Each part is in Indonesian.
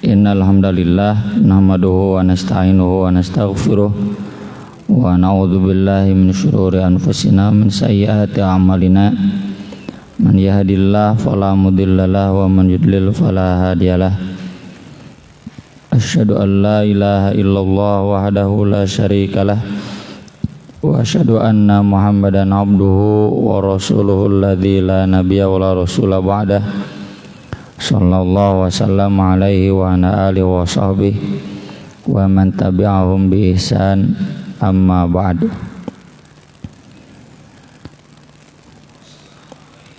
Innal hamdalillah nahmaduhu wa nasta'inuhu wa nastaghfiruh wa na'udzu billahi min syururi anfusina min sayyiati a'malina. Man yahdihillahu fala mudhillalah wa man yudlil fala hadiyalah. Asyhadu an la ilaha illallah wahdahu la syarikalah wa asyhadu anna Muhammadan abduhu wa rasuluhu alladzi la nabiyya wa la rasula ba'dah. Sallallahu wasallam alaihi wa ala alihi wa sahbihi wa man tabi'ahum bi ihsan, amma ba'du.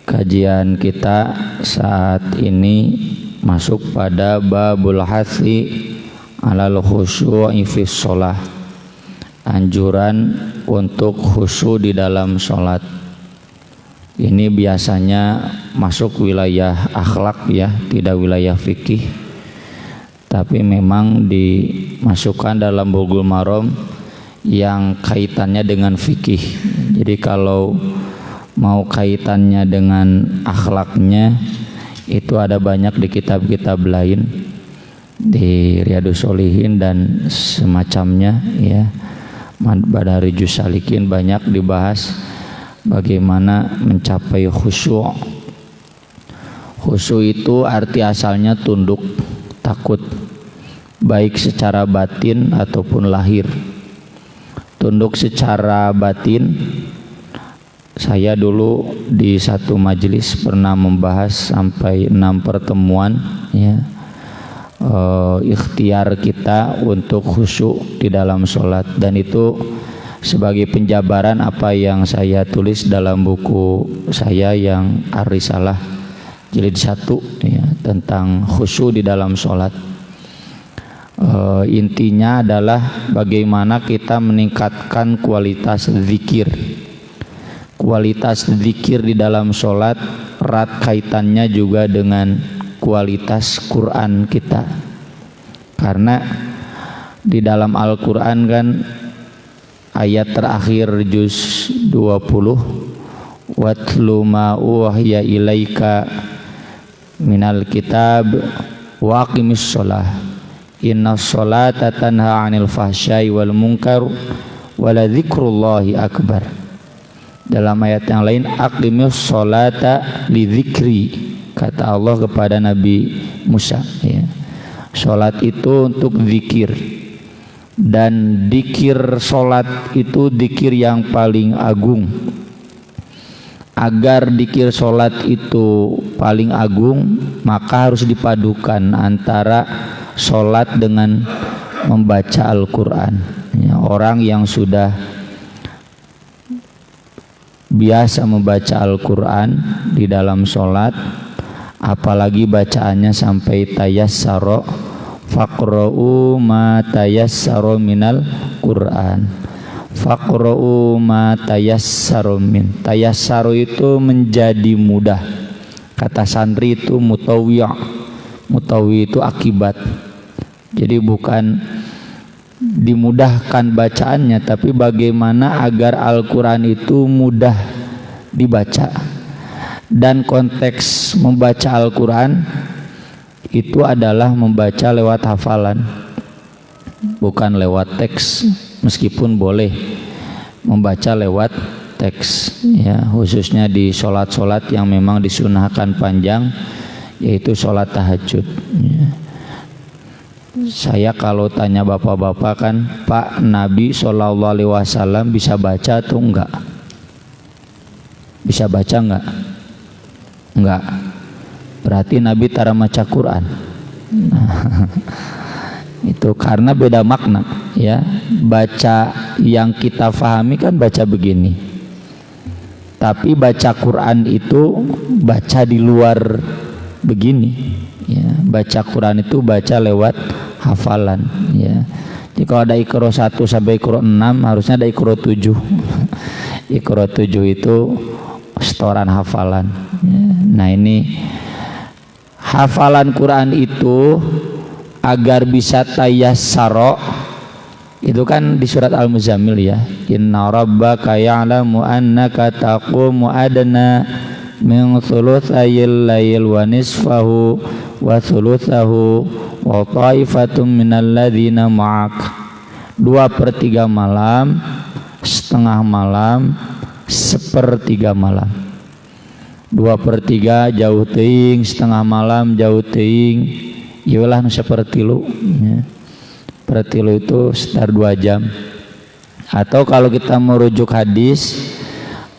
Kajian kita saat ini masuk pada babul hathi alal khusyu'i fi shalah, anjuran untuk khusyuk di dalam sholat. Ini biasanya masuk wilayah akhlak ya, tidak wilayah fikih, tapi memang dimasukkan dalam Bulughul Maram yang kaitannya dengan fikih. Jadi kalau mau kaitannya dengan akhlaknya itu ada banyak di kitab-kitab lain, di Riyadhus Shalihin dan semacamnya ya. Madarijus Salikin banyak dibahas bagaimana mencapai khusyuk. Khusyuk itu arti asalnya tunduk, takut, baik secara batin ataupun lahir. Tunduk secara batin, saya dulu di satu majelis pernah membahas sampai 6 pertemuan ya, ikhtiar kita untuk khusyuk di dalam sholat, dan itu sebagai penjabaran apa yang saya tulis dalam buku saya yang Ar-Risalah jilid 1 ya, tentang khusyuk di dalam sholat. Intinya adalah bagaimana kita meningkatkan kualitas zikir. Kualitas zikir di dalam sholat erat kaitannya juga dengan kualitas Quran kita, karena di dalam Al-Quran kan ayat terakhir juz 20, watlu ma uhiya ilaika minal kitab wa aqimis sholah inna sholata tanha anil fahsyai wal munkar wala dzikrullahi akbar. Dalam ayat yang lain, aqimis sholata li dzikri, kata Allah kepada Nabi Musa ya. Sholat itu untuk zikir, dan dikir sholat itu dikir yang paling agung. Agar dikir sholat itu paling agung, maka harus dipadukan antara sholat dengan membaca Al-Quran ya. Orang yang sudah biasa membaca Al-Quran di dalam sholat, apalagi bacaannya sampai tayassaro, faqra'u ma tayassaro minal Qur'an. Faqra'u ma tayassaro min. Tayassaro itu menjadi mudah. Kata santri itu mutawwi'. Mutawwi' itu akibat. Jadi bukan dimudahkan bacaannya, tapi bagaimana agar Al-Quran itu mudah dibaca. Dan konteks membaca Al-Quran itu adalah membaca lewat hafalan, bukan lewat teks, meskipun boleh membaca lewat teks ya, khususnya di sholat-sholat yang memang disunahkan panjang, yaitu sholat tahajud ya. Saya kalau tanya bapak-bapak kan, Pak, Nabi SAW bisa baca atau enggak? Bisa baca enggak? Enggak. Berarti Nabi tara maca Quran. Itu karena beda makna ya. Baca yang kita fahami kan baca begini, tapi baca Quran itu baca di luar begini ya. Baca Quran itu baca lewat hafalan ya. Jadi kalau ada Iqra 1 sampai Iqra 6, harusnya ada Iqra 7. Iqra 7 itu setoran hafalan ya. Nah ini hafalan Quran itu agar bisa tayassaro, itu kan di surat Al-Muzammil ya, inna rabbaka ya'lamu annaka taqumu adna min thulutsayil lail wa nisfahu wa thulutsahu wa ta'ifatun minal ladzina ma'ak. 2/3 malam, setengah malam, 1/3 malam. 2/3 jauh teuing, setengah malam jauh teuing, ieulah nu 1/3 ya. 1/3 itu sekitar 2 jam. Atau kalau kita merujuk hadis,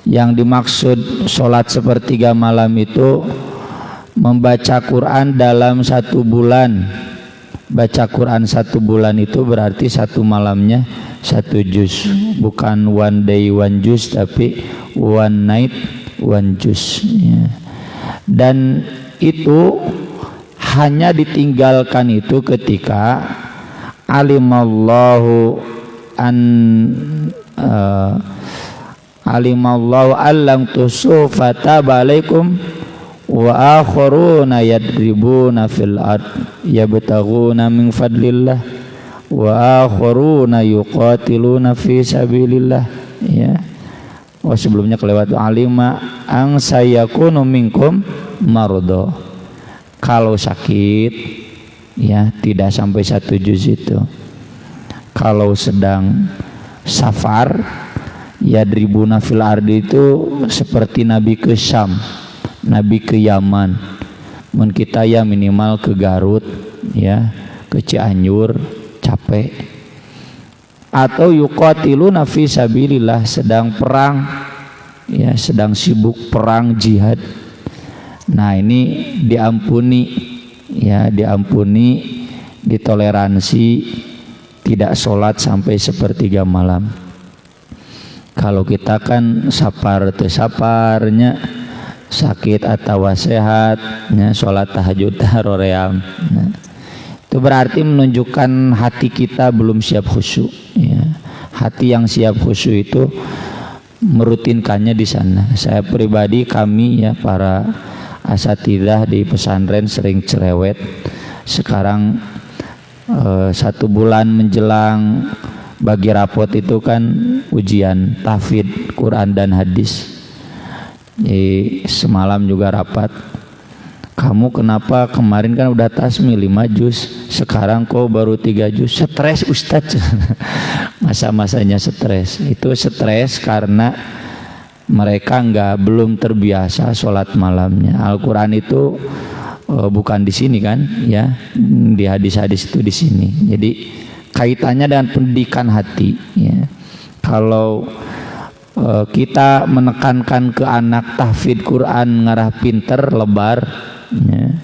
yang dimaksud sholat 1/3 malam itu membaca Quran dalam 1 bulan. Baca Quran 1 bulan itu berarti 1 malamnya 1 juz, bukan one day 1 juz, tapi one night 1 juz ya. Dan itu hanya ditinggalkan itu ketika alimallahu allam tusu fatabalaikum wa akharuna yadribuna fil ard yabtaghuna min fadlillah wa akharuna yuqatiluna fi sabilillah ya. Oh, sebelumnya kelewat alima ang sayakunu minkum mardo. Kalau sakit ya tidak sampai 1 juz itu. Kalau sedang safar yadribuna fil ardi itu seperti Nabi ke Syam, Nabi ke Yaman, mun kita ya minimal ke Garut ya, ke Cianjur, capek. Atau yuqatiluna fi sabilillah, sedang perang ya, sedang sibuk perang jihad. Nah ini diampuni ya, diampuni, ditoleransi tidak sholat sampai 1/3 malam. Kalau kita kan sapar teu saparnya, sakit atau sehat ya, sholat tahajud taroream. Nah, itu berarti menunjukkan hati kita belum siap khusyuk ya. Hati yang siap khusyuk itu merutinkannya di sana. Saya pribadi, kami ya para asatidzah di pesantren sering cerewet. Sekarang 1 bulan menjelang bagi rapot itu kan ujian tahfidz Quran dan hadis. Jadi semalam juga rapat. Kamu kenapa kemarin kan udah tasmi 5 juz, sekarang kok baru 3 juz? Stres Ustadz. Masa-masanya stres. Itu stres karena mereka belum terbiasa sholat malamnya. Al-Quran itu bukan di sini kan ya, di hadis-hadis itu di sini. Jadi kaitannya dengan pendidikan hati ya. Kalau kita menekankan ke anak tahfidz Quran ngarah pinter lebar ya.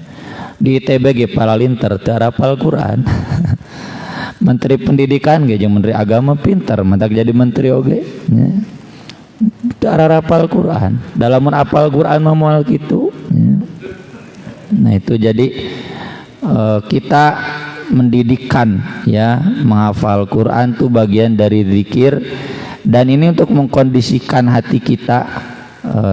Di ITB paralinter terapal Quran. Menteri pendidikan jeung menteri agama pinter mentak jadi menteri oge ya. Cara rapal Quran, dalam apal Quran mah moal kitu ya. Nah itu jadi kita mendidikkan ya, menghafal Quran itu bagian dari zikir, dan ini untuk mengkondisikan hati kita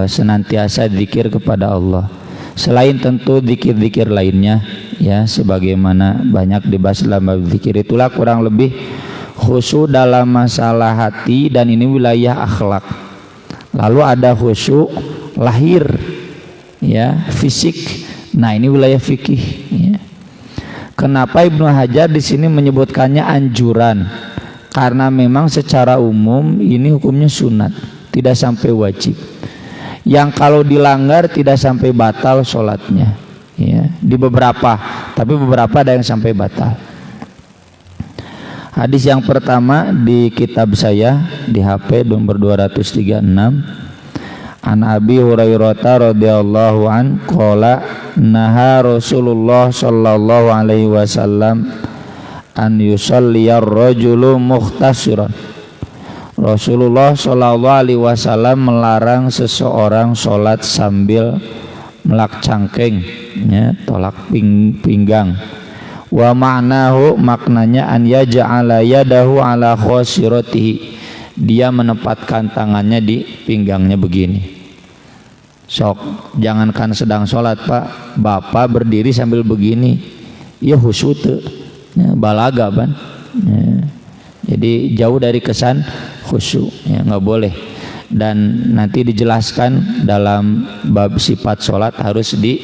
senantiasa zikir kepada Allah. Selain tentu zikir-zikir lainnya ya, sebagaimana banyak dibahas dalam bab zikir, itulah kurang lebih khusyuk dalam masalah hati, dan ini wilayah akhlak. Lalu ada khusyuk lahir ya, fisik. Nah ini wilayah fikih ya. Kenapa Ibnu Hajar di sini menyebutkannya anjuran? Karena memang secara umum ini hukumnya sunat, tidak sampai wajib. Yang kalau dilanggar tidak sampai batal sholatnya ya. Di beberapa, tapi beberapa ada yang sampai batal. Hadis yang pertama di kitab saya di HP nomor 236, an Abi Hurairah radhiyallahu an qala naha Rasulullah sallallahu alaihi wasallam an yusalliyar rajulu muhtasiran. Rasulullah sallallahu alaihi wasallam melarang seseorang salat sambil melak cangkeng ya, tolak pinggang. Wa ma'nahu, maknanya an yaj'ala yadahu ala khosiratihi, dia menempatkan tangannya di pinggangnya begini. Sok, jangankan sedang sholat pak, bapak berdiri sambil begini, ya khusyuk ya, balaga ban ya. Jadi jauh dari kesan khusyuk ya, nggak boleh. dan nanti dijelaskan dalam bab sifat sholat harus di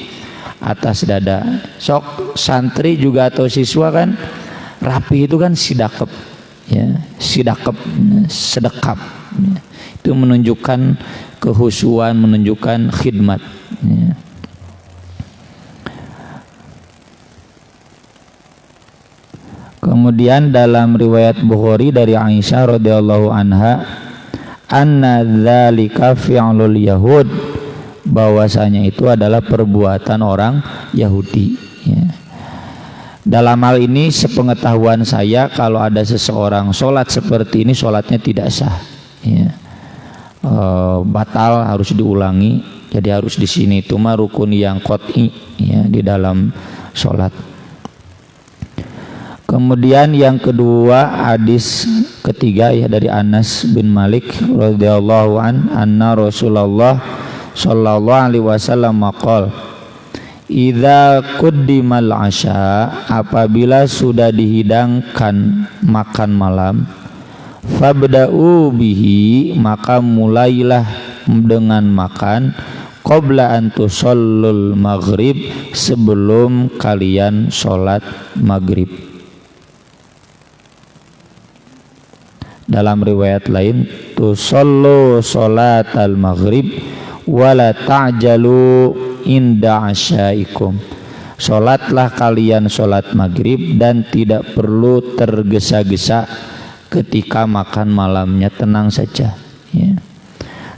atas dada. Sok santri juga atau siswa kan rapi itu kan sidakep, ya, sidakep, sedekap, ya. Itu menunjukkan kehusuan, menunjukkan khidmat, ya. Kemudian dalam riwayat Bukhari dari Aisyah radhiyallahu anha, anna dzalika fi'lul yahud, bahwasanya itu adalah perbuatan orang Yahudi, ya. Dalam hal ini sepengetahuan saya, kalau ada seseorang sholat seperti ini, sholatnya tidak sah, ya. Batal, harus diulangi. Jadi harus di sini itu mah rukun yang qot'i, ya, di dalam sholat. Kemudian yang kedua, hadis ketiga, ya, dari Anas bin Malik radhiyallahu anna Rasulullah sallallahu alaihi wasallam maqal, idza quddimal asya, apabila sudah dihidangkan makan malam, fabda'u bihi, maka mulailah dengan makan, qabla an tusallul maghrib, sebelum kalian sholat maghrib. Dalam riwayat lain, tusallu salatal maghrib wala ta'jalu inda asyaikum, sholatlah kalian sholat maghrib dan tidak perlu tergesa-gesa ketika makan malamnya, tenang saja, ya.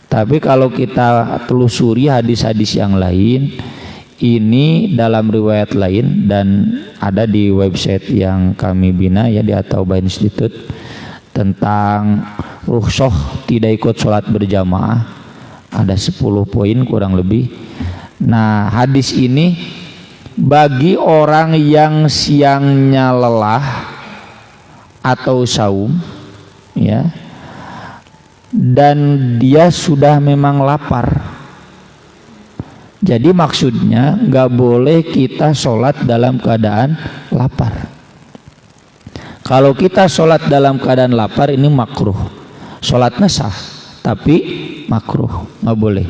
Tapi kalau kita telusuri hadis-hadis yang lain, ini dalam riwayat lain dan ada di website yang kami bina, ya, di At-Taubah Institute, tentang rukhsah tidak ikut sholat berjamaah, ada 10 poin kurang lebih. Nah, hadis ini bagi orang yang siangnya lelah atau saum, ya, dan dia sudah memang lapar. Jadi maksudnya nggak boleh kita sholat dalam keadaan lapar. Kalau kita sholat dalam keadaan lapar, ini makruh. Sholatnya sah, tapi makruh, nggak boleh.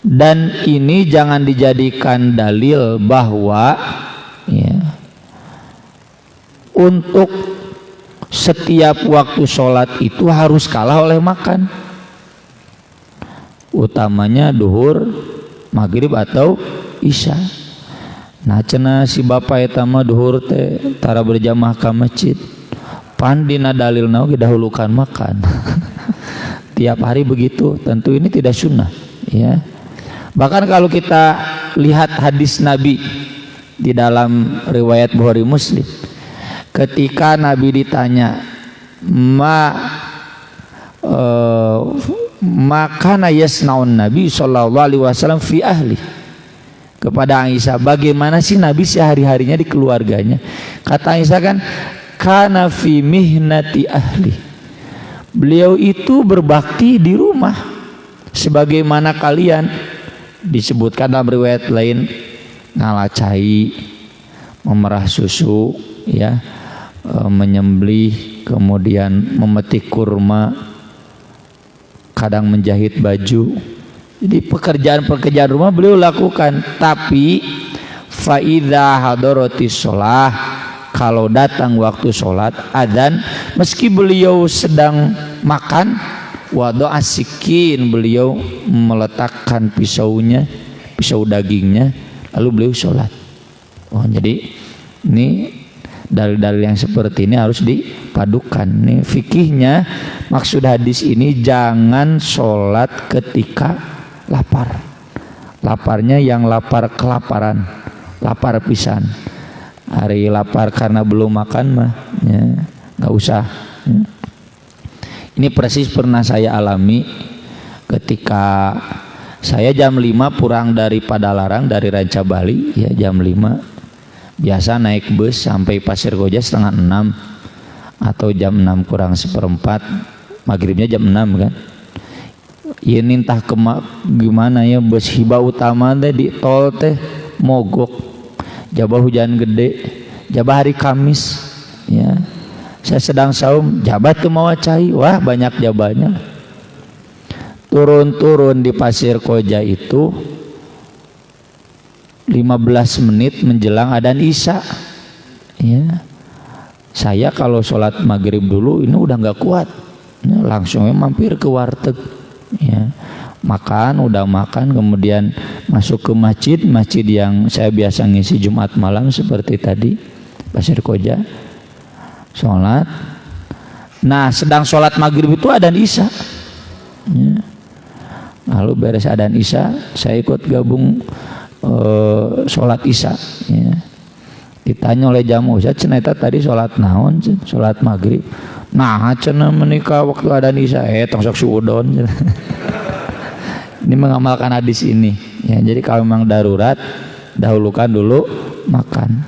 Dan ini jangan dijadikan dalil bahwa, ya, untuk setiap waktu sholat itu harus kalah oleh makan, utamanya duhur, maghrib atau isya. Nah, cenah si bapak eta mah duhur teh tara berjamaah ka masjid, pan dina dalil naon dahulukan makan. Tiap hari begitu, tentu ini tidak sunnah, ya. Bahkan kalau kita lihat hadis Nabi di dalam riwayat Bukhari Muslim, ketika Nabi ditanya makana yasnaun Nabi sallallahu alaihi wasallam fi ahli, kepada Aisyah, bagaimana sih Nabi sehari-harinya di keluarganya? Kata Aisyah kan, kana fi mihnati ahli, beliau itu berbakti di rumah sebagaimana kalian. Disebutkan dalam riwayat lain, ngalacai, memerah susu, ya, menyembelih, kemudian memetik kurma, kadang menjahit baju. Jadi pekerjaan-pekerjaan rumah beliau lakukan. Tapi faidha hadaratis sholah, kalau datang waktu sholat adzan, meski beliau sedang makan, wado asikin, beliau meletakkan pisaunya, pisau dagingnya, lalu beliau sholat. Oh, jadi ini dalil-dalil yang seperti ini harus dipadukan. Ini fikihnya, maksud hadis ini jangan sholat ketika lapar. Laparnya yang lapar kelaparan, lapar pisan. Hari lapar karena belum makan mah, ya, nggak usah, ya. Ini persis pernah saya alami ketika saya jam 5 pulang dari Padalarang, dari Ranca Bali, ya, jam 5. Biasa naik bus sampai Pasir Koja setengah 6 atau jam 6 kurang seperempat, maghribnya jam 6 kan. Ini entah gimana ya, bus hiba utama teh di tol teh mogok, jabah hujan gede, jabah hari Kamis, ya, saya sedang saum, jabat tuh mau cai, wah banyak jabahnya. turun-turun di Pasir Koja itu 15 menit menjelang adzan Isya. Ya. Saya kalau sholat maghrib dulu ini udah nggak kuat, ya, langsung mampir ke warteg, ya. Udah makan, kemudian masuk ke masjid yang saya biasa ngisi Jumat malam seperti tadi, Pasir Koja, sholat. Nah, sedang sholat maghrib itu adzan Isya, ya. Lalu beres adzan Isya, saya ikut gabung sholat Isya, ya. Ditanya oleh jamu, saya ceneta tadi sholat naon, sholat maghrib. Nah, cenah menikah waktu adzan Isya, tongsok suudon. Ini mengamalkan hadis ini, ya. Jadi kalau memang darurat, dahulukan dulu makan.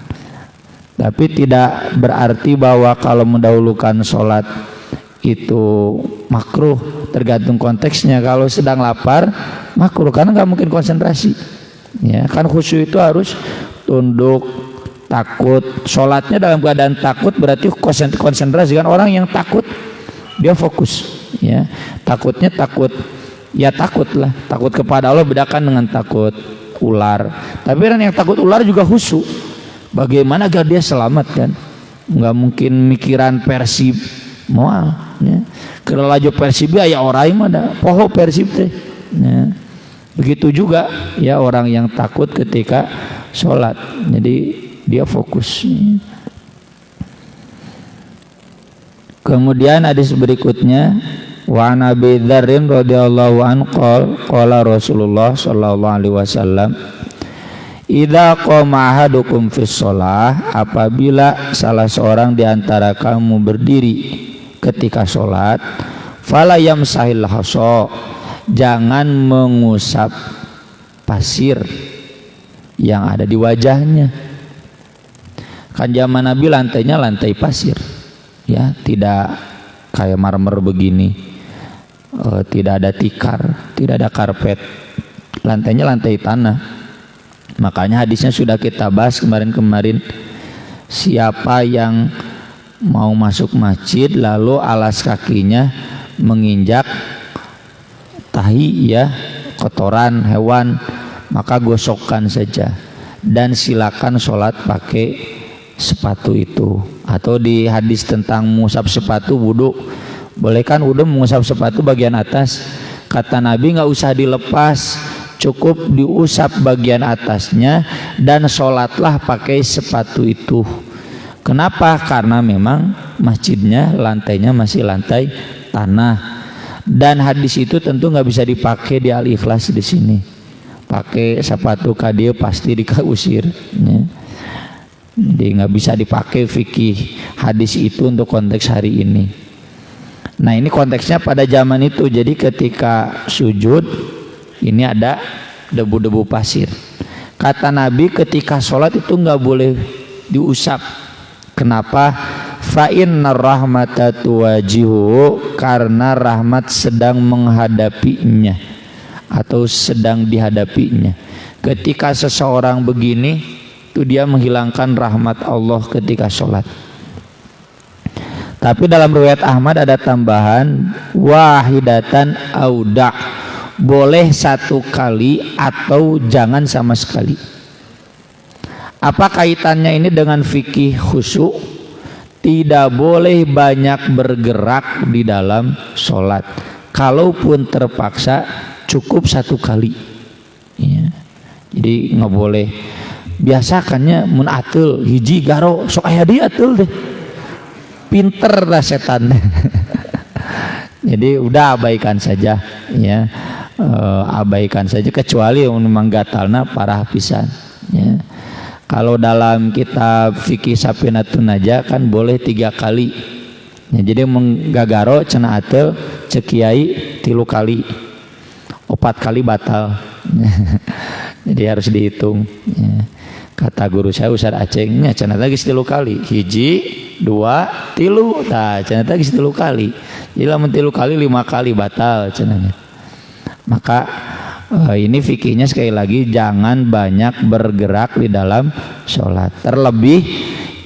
Tapi tidak berarti bahwa kalau mendahulukan sholat itu makruh, tergantung konteksnya. Kalau sedang lapar makruh karena nggak mungkin konsentrasi, ya kan. Khusyuk itu harus tunduk, takut. Sholatnya dalam keadaan takut berarti konsentrasi, kan. Orang yang takut dia fokus, ya. Takutnya takut, ya takutlah, takut kepada Allah, bedakan dengan takut ular. Tapi orang yang takut ular juga khusyuk. Bagaimana agar dia selamat, kan? Nggak mungkin mikiran Persib moal, ya. Kalau laju Persib ya orang mah ada poho Persib teh, ya. Begitu juga ya orang yang takut ketika sholat, jadi dia fokus. Kemudian hadis berikutnya, wa Nabi Dzarrin radhiyallahu anhu qala Rasulullah sallallahu alaihi wasallam, idza qama ahadukum fis shalah, apabila salah seorang di antara kamu berdiri ketika sholat, fala yamsahil hasa, jangan mengusap pasir yang ada di wajahnya. Kan zaman Nabi lantainya lantai pasir, ya, tidak kayak marmer begini, tidak ada tikar, tidak ada karpet, lantainya lantai tanah. Makanya hadisnya sudah kita bahas kemarin-kemarin, siapa yang mau masuk masjid lalu alas kakinya menginjak tahi, ya, kotoran hewan, maka gosokkan saja dan silakan sholat pakai sepatu itu. Atau di hadis tentang mengusap sepatu wudu, boleh kan wudu mengusap sepatu bagian atas, kata Nabi nggak usah dilepas, cukup diusap bagian atasnya dan sholatlah pakai sepatu itu. Kenapa? Karena memang masjidnya lantainya masih lantai tanah, dan hadis itu tentu nggak bisa dipakai di Al-Ikhlas di sini. Pakai sepatu kadia pasti dikausir, ya. Jadi nggak bisa dipakai fikih hadis itu untuk konteks hari ini. Nah, ini konteksnya pada zaman itu. Jadi ketika sujud ini ada debu-debu pasir. Kata Nabi ketika sholat itu nggak boleh diusap. Kenapa? Fa innar rahmata tuwajihu, karena rahmat sedang menghadapinya atau sedang dihadapinya. Ketika seseorang begini, itu dia menghilangkan rahmat Allah ketika sholat. Tapi dalam riwayat Ahmad ada tambahan wahidatan auda, boleh satu kali atau jangan sama sekali. Apa kaitannya ini dengan fikih khusyuk? Tidak boleh banyak bergerak di dalam sholat. Kalaupun terpaksa cukup satu kali, ya. Jadi nggak boleh. Biasakannya mun atul hiji garo sok aya dia atul deh, pinter lah setan. Jadi udah abaikan saja, ya, abaikan saja, kecuali yang memang gatalna parah pisan, ya. Kalau dalam kitab fikih Safinatun Najah kan boleh 3 kali, ya. Jadi menggagaro cenah atul cekiai 3 kali, 4 kali batal. Jadi harus dihitung, ya. Kata guru saya Ustaz Acengnya cenah lagi 3 kali, hiji 2 3, tah cenah lagi 3 kali. Jadi lamun 3 kali 5 kali batal cenah. Maka ini fikihnya sekali lagi jangan banyak bergerak di dalam sholat. Terlebih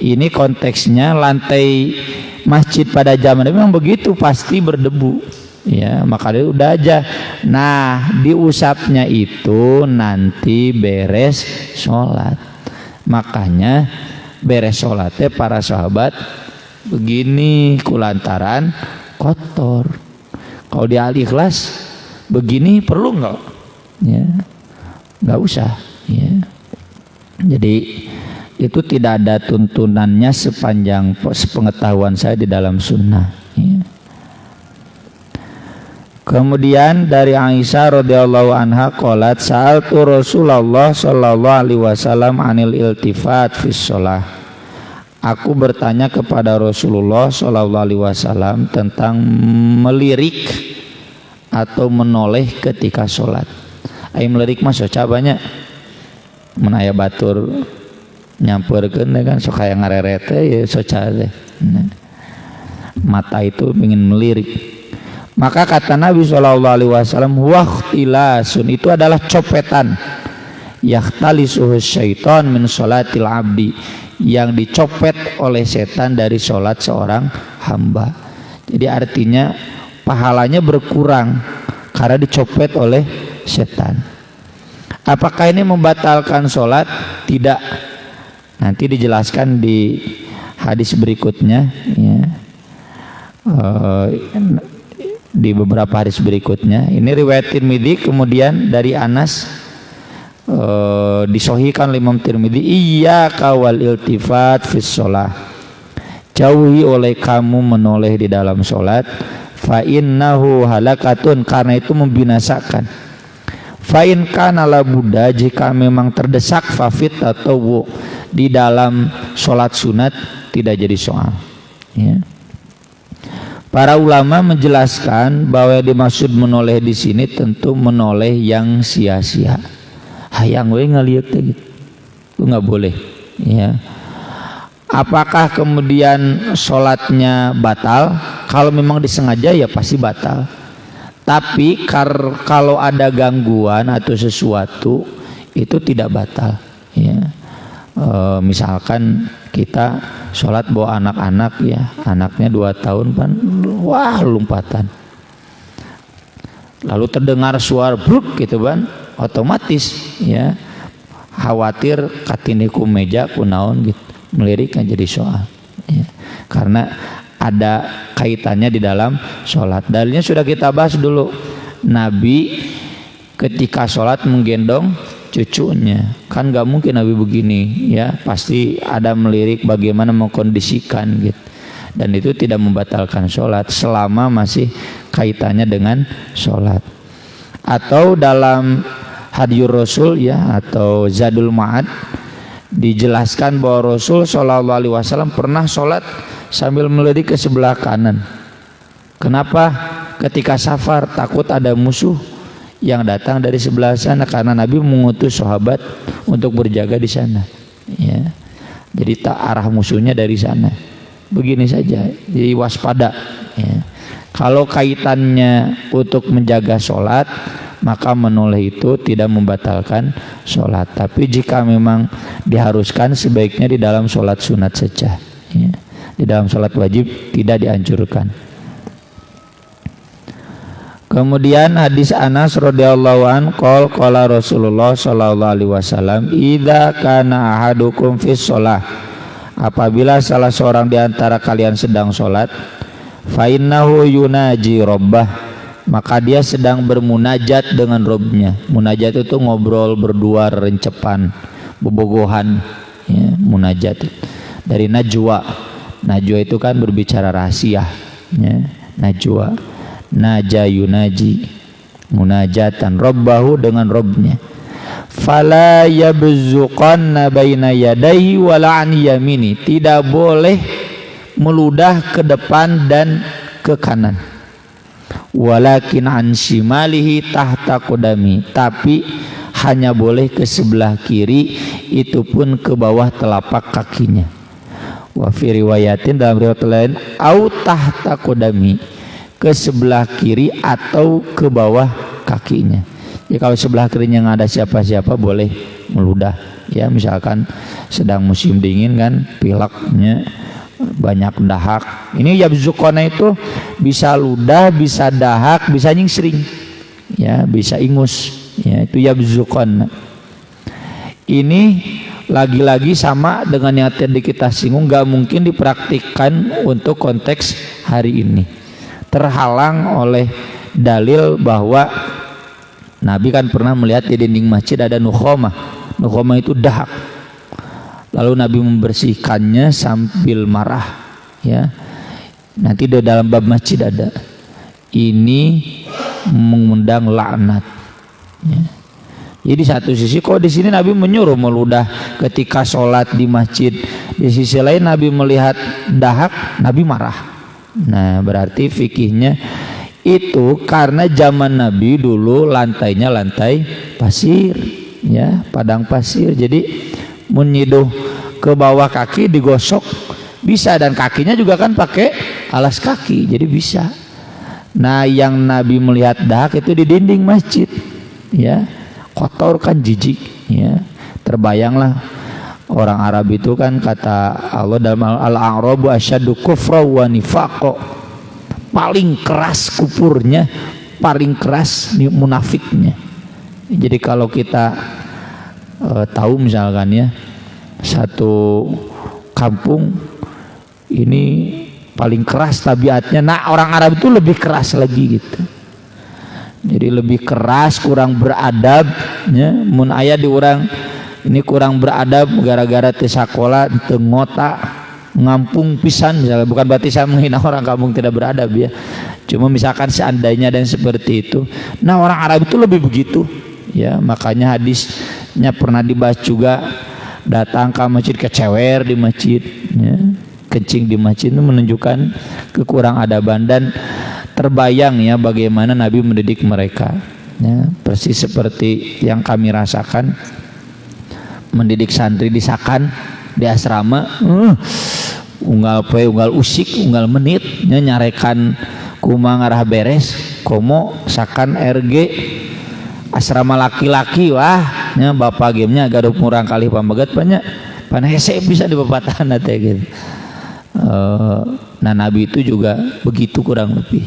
ini konteksnya lantai masjid pada zaman memang begitu, pasti berdebu, ya maka dia udah aja. Nah diusapnya itu nanti beres sholat. Makanya beres sholatnya para sahabat begini kulantaran kotor. Kalau di Al-Ikhlas begini perlu nggak? Ya nggak usah. Ya. Jadi itu tidak ada tuntunannya sepanjang pengetahuan saya di dalam sunnah. Ya. Kemudian dari Aisyah radhiyallahu anha qalat sa'altu Rasulullah sallallahu alaihi wasallam anil iltifat fis shalah. Aku bertanya kepada Rasulullah sallallahu alaihi wasallam tentang melirik atau menoleh ketika sholat. Ai melirik mah soca banyak. Mun aya batur nyamperkeun kan sok aya ngarerete ya soca teh. Mata itu ingin melirik. Maka kata Nabi sallallahu alaihi wasallam waqtilasun itu adalah copetan. Yahtalisuhu syaitan min sholatil abdi, yang dicopet oleh setan dari sholat seorang hamba. Jadi artinya pahalanya berkurang karena dicopet oleh setan. Apakah ini membatalkan sholat? Tidak. Nanti dijelaskan di hadis berikutnya ya. Di beberapa hadis berikutnya. Ini riwayat Tirmidzi, kemudian dari Anas disohikan Imam Tirmidzi, iyyaka wal iltifat fis shalah, jauhi oleh kamu menoleh di dalam sholat, fa innahu halakatun, karena itu membinasakan. Fa in kana la budda, jika memang terdesak, fafit atau di dalam sholat sunat tidak jadi soal ya. Para ulama menjelaskan bahwa yang dimaksud menoleh di sini tentu menoleh yang sia-sia. Hayang we ngalieu teh gitu. Itu enggak boleh ya. Apakah kemudian sholatnya batal? Kalau memang disengaja ya pasti batal. Tapi kalau ada gangguan atau sesuatu itu tidak batal ya. Misalkan kita sholat bawa anak-anak ya, anaknya 2 tahun kan, wah lompatan, lalu terdengar suara bruk gitu kan, otomatis ya khawatir katini ku meja ku naon gitu, melirik kan jadi soal ya. Karena ada kaitannya di dalam sholat. Dalilnya sudah kita bahas dulu, Nabi ketika sholat menggendong cucunya, kan gak mungkin Nabi begini ya, pasti ada melirik bagaimana mengkondisikan gitu. Dan itu tidak membatalkan sholat selama masih kaitannya dengan sholat. Atau dalam Hadiyur Rasul ya, atau Zadul Ma'ad, dijelaskan bahwa Rasul sallallahu alaihi wasallam pernah sholat sambil melirik ke sebelah kanan. Kenapa? Ketika safar takut ada musuh yang datang dari sebelah sana, karena Nabi mengutus sahabat untuk berjaga di sana ya. Jadi tak arah musuhnya dari sana. Begini saja, jadi waspada ya. Kalau kaitannya untuk menjaga sholat, maka menoleh itu tidak membatalkan sholat. Tapi jika memang diharuskan, sebaiknya di dalam sholat sunat saja ya. Di dalam sholat wajib tidak dianjurkan. Kemudian hadis Anas radhiyallahu an qala Rasulullah sallallahu alaihi wasallam, idza kana ahadukum fis shalah, apabila salah seorang di antara kalian sedang sholat, fa innahu yunaji rabbah, maka dia sedang bermunajat dengan Rabbnya. Munajat itu ngobrol berdua, rencepan, bobogohan ya, munajat dari najwa. Najwa itu kan berbicara rahasia ya, najwa. Naja yunaji, munajatan rabbahu, dengan Rabbnya. Fala yabzuqanna baina yadayhi wala an yamini, tidak boleh meludah ke depan dan ke kanan. Walakin an shimalihi tahta qadami, tapi hanya boleh ke sebelah kiri, itu pun ke bawah telapak kakinya. Wa fi riwayatin, dalam riwayat lain, au tahta qadami, ke sebelah kiri atau ke bawah kakinya. Ya kalau sebelah kirinya nggak ada siapa-siapa boleh meludah ya, misalkan sedang musim dingin kan, pileknya banyak dahak. Ini yabzukona itu bisa ludah, bisa dahak, bisa nyingsring, ya, bisa ingus, ya, itu yabzukona. Ini lagi-lagi sama dengan yang tadi kita singgung, nggak mungkin dipraktikkan untuk konteks hari ini, terhalang oleh dalil bahwa Nabi kan pernah melihat di dinding masjid ada nukhomah. Nukhomah itu dahak. Lalu Nabi membersihkannya sambil marah, ya. Nanti di dalam bab masjid ada. Ini mengundang laknat, ya. Jadi satu sisi kok di sini Nabi menyuruh meludah ketika sholat di masjid, di sisi lain Nabi melihat dahak, Nabi marah. Nah, berarti fikihnya itu karena zaman Nabi dulu lantainya lantai pasir, ya, padang pasir. Jadi menyiduh ke bawah kaki digosok bisa, dan kakinya juga kan pakai alas kaki, jadi bisa. Nah, yang Nabi melihat dahak itu di dinding masjid, ya, kotor kan, jijik, ya. Terbayanglah orang Arab itu kan, kata Allah dalam al-a'rabu asyaddu kufra wa nifaqo, paling keras kufurnya, paling keras munafiknya. Jadi kalau kita tahu misalkan, ya, satu kampung ini paling keras tabiatnya, nah orang Arab itu lebih keras lagi gitu. Jadi lebih keras, kurang beradab, ya. Mun aya di orang ini kurang beradab gara-gara teu sakola, teu ngota, ngampung pisan misalnya. Bukan berarti saya menghina orang kampung tidak beradab, ya. Cuma misalkan seandainya dan seperti itu. Nah, orang Arab itu lebih begitu, ya. Makanya hadisnya pernah dibahas juga, datang ke masjid kecewer di masjid, ya. Kencing di masjid itu menunjukkan kekurang adaban, dan terbayang, ya, bagaimana Nabi mendidik mereka, ya. Persis seperti yang kami rasakan mendidik santri di Sakan, di asrama, unggal poe, unggal usik, unggal menit, ya, nyarekan kumaha ngarah beres, komo Sakan RG asrama laki-laki, wah, ya, bapak gamenya gaduh murang kali pambagat banyak panese bisa di bapatan teh gitu. Nah, Nabi itu juga begitu kurang lebih.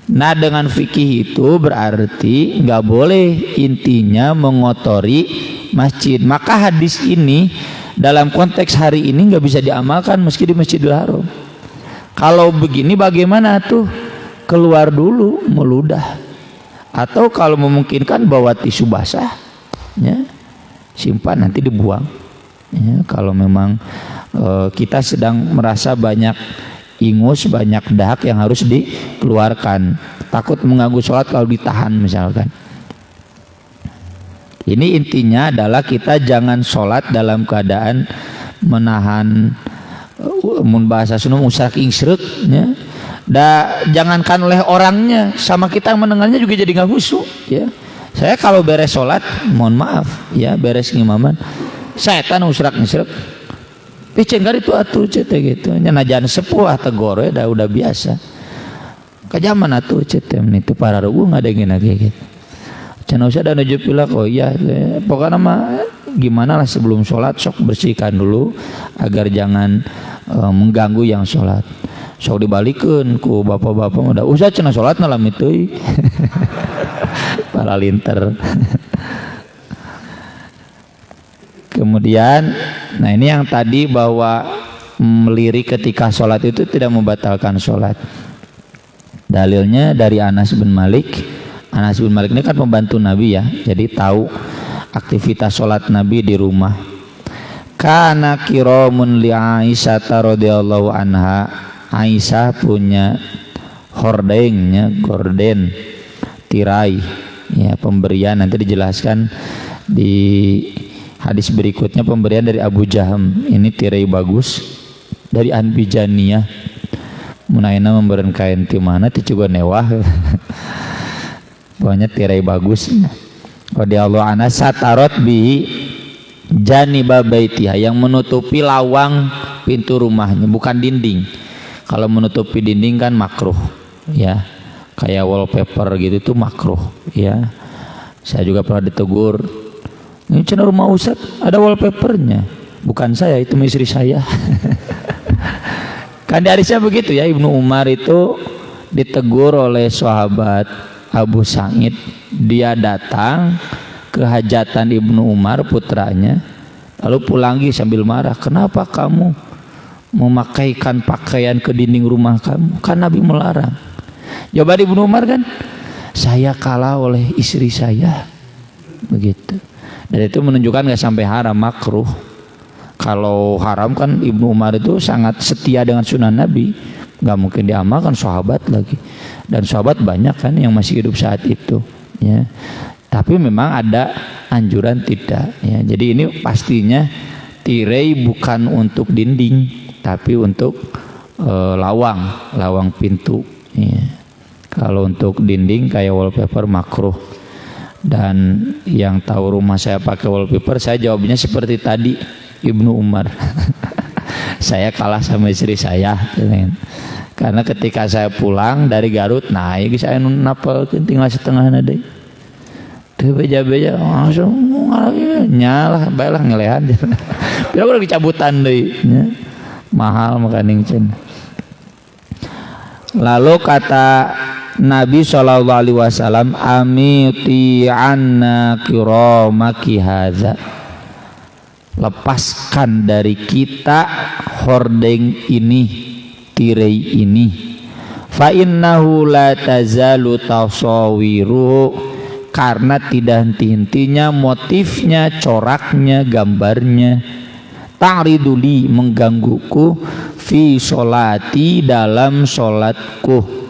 Nah, dengan fikih itu berarti nggak boleh intinya mengotori masjid. Maka hadis ini dalam konteks hari ini nggak bisa diamalkan meski di Masjidil Haram. Kalau begini bagaimana tuh? Keluar dulu meludah, atau kalau memungkinkan bawa tisu basah, ya, simpan nanti dibuang, ya. Kalau memang kita sedang merasa banyak ingus, banyak dahak yang harus dikeluarkan, takut mengganggu sholat kalau ditahan misalkan. Ini intinya adalah kita jangan sholat dalam keadaan menahan mun bahasa Sunda usrak ingsrek, ya. Jangankan oleh orangnya, sama kita yang mendengarnya juga jadi nggak khusyuk, ya. Saya kalau beres sholat, mohon maaf, ya, beres ngimaman, setan usrak ingsrek, picenggar itu atuh cete gitu, nyenajan sepuh atau gore udah biasa. Kajaman atuh cete itu para rugu ngadengin lagi gitu. Cenah usah dan nuju pilak, oh iya, pokoknya mah gimana lah sebelum sholat sok bersihkan dulu agar jangan mengganggu yang sholat. Sok dibalikeun ku bapak-bapak udah usah cenah sholat nalam itu para linter. Kemudian, nah ini yang tadi bahwa melirik ketika sholat itu tidak membatalkan sholat. Dalilnya dari Anas bin Malik. Anas bin Malik ini kan pembantu Nabi, ya, jadi tahu aktivitas sholat Nabi di rumah. Kana kiramun li Aisyah radhiyallahu anha. Aisyah punya hordengnya, gorden, tirai, ya, pemberian, nanti dijelaskan di hadis berikutnya, pemberian dari Abu Jaham. Ini tirai bagus dari Anbijaniyah. Munaina memberikan kain ti mana ti juga newah. Pokoknya tirai bagus. Radhiyallahu anha satarot bi janiba baitiha, yang menutupi lawang pintu rumahnya, bukan dinding. Kalau menutupi dinding kan makruh, ya. Kayak wallpaper gitu tuh makruh, ya. Saya juga pernah ditegur, ini channel rumah Ustaz ada wallpapernya. Bukan saya, itu istri saya. Kan di hadisnya begitu ya, Ibnu Umar itu ditegur oleh sahabat Abu Sa'id. Dia datang ke hajatan Ibnu Umar putranya, lalu pulang lagi sambil marah, kenapa kamu memakaikan pakaian ke dinding rumah kamu? Kan Nabi melarang. Jawaban Ibnu Umar kan, saya kalah oleh istri saya, begitu. Dan itu menunjukkan nggak sampai haram, makruh. Kalau haram kan Ibnu Umar itu sangat setia dengan sunnah Nabi, nggak mungkin diamalkan sahabat lagi. Dan sahabat banyak kan yang masih hidup saat itu, ya. Tapi memang ada anjuran tidak, ya. Jadi ini pastinya tirai bukan untuk dinding, tapi untuk lawang pintu. Ya. Kalau untuk dinding kayak wallpaper makruh. Dan yang tahu rumah saya pakai wallpaper, saya jawabnya seperti tadi Ibnu Umar. Saya kalah sama istri saya, karena ketika saya pulang dari Garut, nah ini saya napal tinggal setengah nadai. Tuh beja-beja langsung nyalah, baiklah ngelehan. Bila udah dicabutan deh, ya. Mahal makaning cen. Lalu kata Nabi SAW, amiti anna kiramaki hadza, lepaskan dari kita hordeng ini, tirai ini. Fa innahu la tazalu tasawiru, karena tidak henti-hentinya motifnya, coraknya, gambarnya, ta'riduli, menggangguku, fi sholati, dalam sholatku.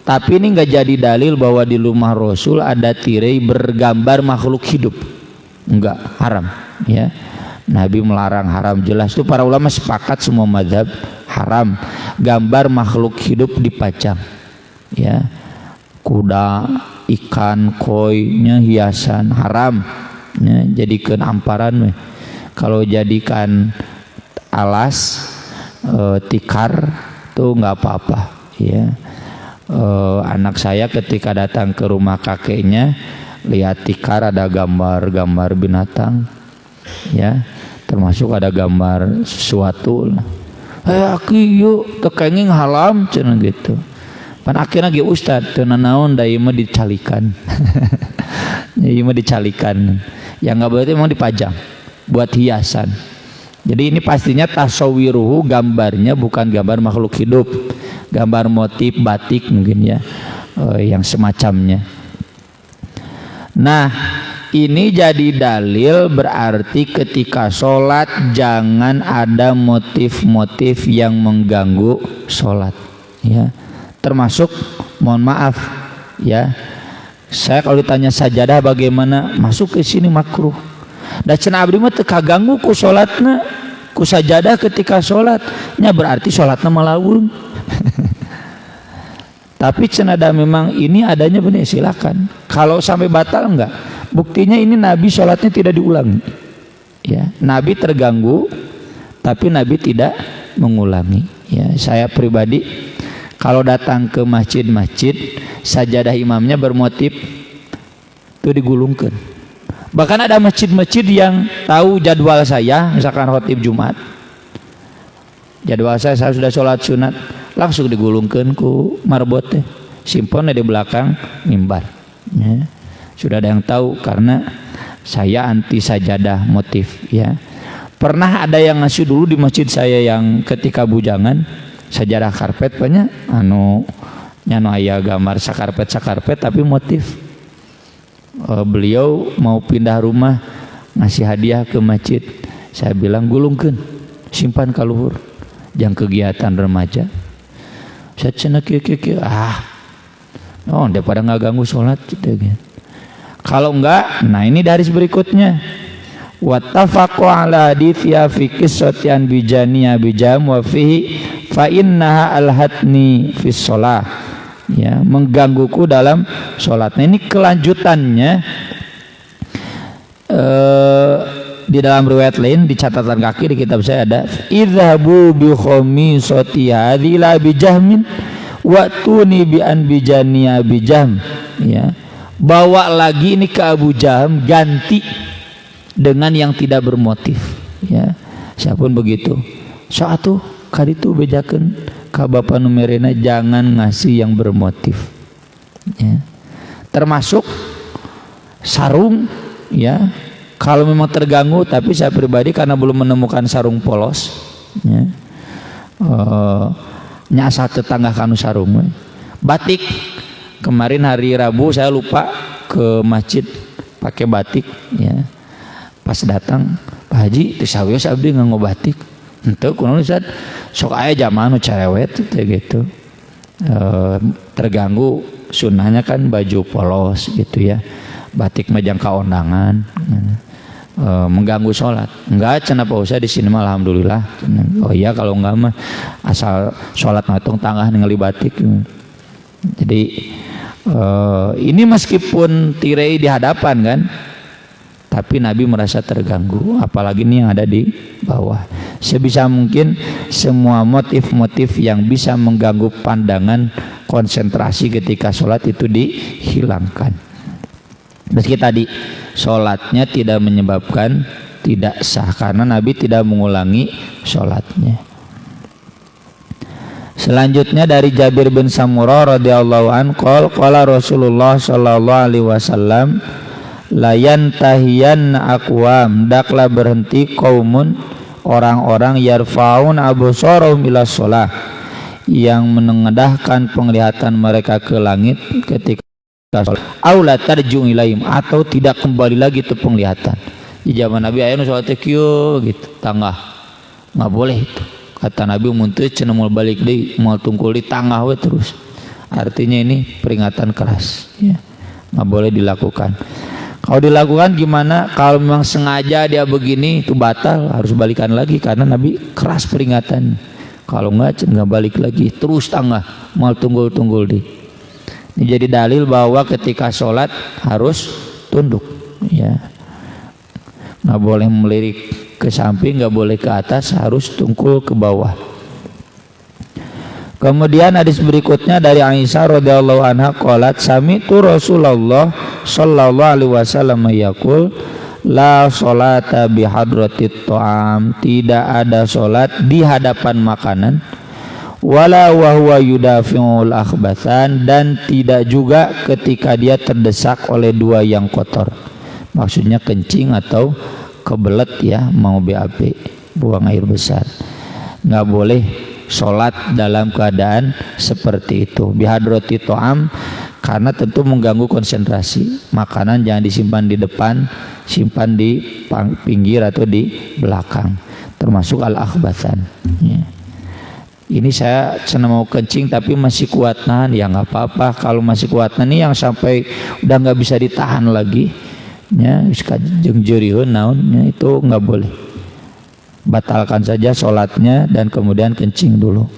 Tapi ini nggak jadi dalil bahwa di rumah Rasul ada tirai bergambar makhluk hidup, enggak, haram, ya. Nabi melarang, haram jelas. Itu para ulama sepakat semua mazhab haram gambar makhluk hidup dipajang, ya. Kuda, ikan, koinya hiasan, haram, ya. Jadikan amparan, kalau jadikan alas, tikar tuh nggak apa-apa, ya. Anak saya ketika datang ke rumah kakeknya, lihat tikar ada gambar binatang, ya, termasuk ada gambar sesuatu. Aki yuk tekenging halam cenah gitu. Pan akhirnya ge ustad teu naon da ieu mah dicalikan. Ieu mah dicalikan. Yang enggak boleh itu memang dipajang buat hiasan. Jadi ini pastinya tasawiruhu, gambarnya bukan gambar makhluk hidup, gambar motif batik mungkin, ya, yang semacamnya. Nah, ini jadi dalil berarti ketika sholat jangan ada motif-motif yang mengganggu sholat, ya. Termasuk, mohon maaf, ya, saya kalau ditanya sajadah bagaimana, masuk ke sini makruh. Da cenah abdi mah teu kaganggu ku sholatna, ku sajadah ketika sholatnya, berarti sholatna malaun. Tapi cenah da memang ini adanya benar, silakan. Kalau sampai batal enggak, buktinya ini Nabi sholatnya tidak diulangi, ya. Nabi terganggu tapi Nabi tidak mengulangi, ya. Saya pribadi kalau datang ke masjid-masjid, sajadah imamnya bermotif itu digulungkan. Bahkan ada masjid-masjid yang tahu jadwal saya, misalkan khotib Jumat, jadwal saya sudah sholat sunat, langsung digulungkan ku marbot teh, simpen di belakang mimbar, ya. Sudah ada yang tahu karena saya anti sajadah motif, ya. Pernah ada yang ngasih dulu di masjid saya yang ketika bujangan, sajadah karpet banyak, nyano aya gambar sakarpet tapi motif. Beliau mau pindah rumah, ngasih hadiah ke masjid. Saya bilang gulungkeun, simpan ka luhur, jangan kegiatan remaja. Saya cenah kieu daripada ngaganggu sholat gitu, kan. Kalau enggak, nah ini dari berikutnya, wattafaqu ala haditsya fi qissati an bijaniya bijam wa fihi fa innaha alhatni fi shalah, ya, menggangguku dalam sholat. Nah, ini kelanjutannya di dalam riwayat lain, di catatan kaki di kitab saya ada, idhabu bi khamisati hadhi la bijahmin wa tuni bi an bijaniya bijam, ya. Bawa lagi ini ke Abu Jaham, ganti dengan yang tidak bermotif, ya. Saya pun begitu, saat tuh kaditu bejakeun ka bapa numerina jangan ngasih yang bermotif ya. Termasuk sarung ya, kalau memang terganggu, tapi saya pribadi karena belum menemukan sarung polos ya, nyasar tetangga kanu sarung batik. Kemarin hari Rabu saya lupa ke masjid pakai batik ya, pas datang Pak Haji tisawios abdi nganggo batik ente kunaon Ustaz sok aya zaman nu cerewet gitu. Terganggu sunnahnya kan baju polos gitu ya, batik mah jangka undangan mengganggu sholat. Enggak cenah Pak Ustaz di sini mah alhamdulillah. Oh iya kalau enggak mah asal sholat matong tangah ningali batik. Jadi ini meskipun tirai di hadapan kan, tapi Nabi merasa terganggu, apalagi ini yang ada di bawah. Sebisa mungkin semua motif-motif yang bisa mengganggu pandangan, konsentrasi ketika sholat itu dihilangkan. Meski tadi sholatnya tidak menyebabkan tidak sah karena Nabi tidak mengulangi sholatnya. Selanjutnya dari Jabir bin Samurah radhiyallahu an qala Rasulullah sallallahu alaihi wasallam la yantahiyanna aqwam, daklah berhenti kaumun orang-orang yarfaun absarahum ila shalah, yang menengadahkan penglihatan mereka ke langit ketika sholat, au la tarju ilaihim, atau tidak kembali lagi itu penglihatan. Di zaman Nabi aya nu salat teh kieu gitu tangah enggak boleh itu. Kata Nabi muntah cenah mau balik deui moal tungkul di tangah we terus. Artinya ini peringatan keras ya. Enggak boleh dilakukan. Kalau dilakukan gimana? Kalau memang sengaja dia begini itu batal, harus balikan lagi karena Nabi keras peringatan. Kalau enggak balik lagi terus tangah moal tunggul-tunggul di. Ini jadi dalil bahwa ketika sholat harus tunduk ya. Enggak boleh melirik ke samping, nggak boleh ke atas, harus tungkul ke bawah. Kemudian hadis berikutnya dari Aisyah radhiyallahu anha qalat sami'tu Rasulullah sallallahu alaihi wasallam yaqul la sholata bi hadratit ta'am, tidak ada salat di hadapan makanan, wala wa huwa yudafi'ul akhbathan, dan tidak juga ketika dia terdesak oleh dua yang kotor, maksudnya kencing atau kebelet ya, mau BAB buang air besar. Nggak boleh sholat dalam keadaan seperti itu bihadrati to'am, karena tentu mengganggu konsentrasi. Makanan jangan disimpan di depan, simpan di pinggir atau di belakang, termasuk al-akhbathan ya. Ini saya senang mau kencing tapi masih kuat nahan, ya nggak apa-apa. Kalau masih kuat nahan yang sampai udah nggak bisa ditahan lagi ya, jeung jeurieun naonnya, itu nggak boleh. Batalkan saja sholatnya dan kemudian kencing dulu.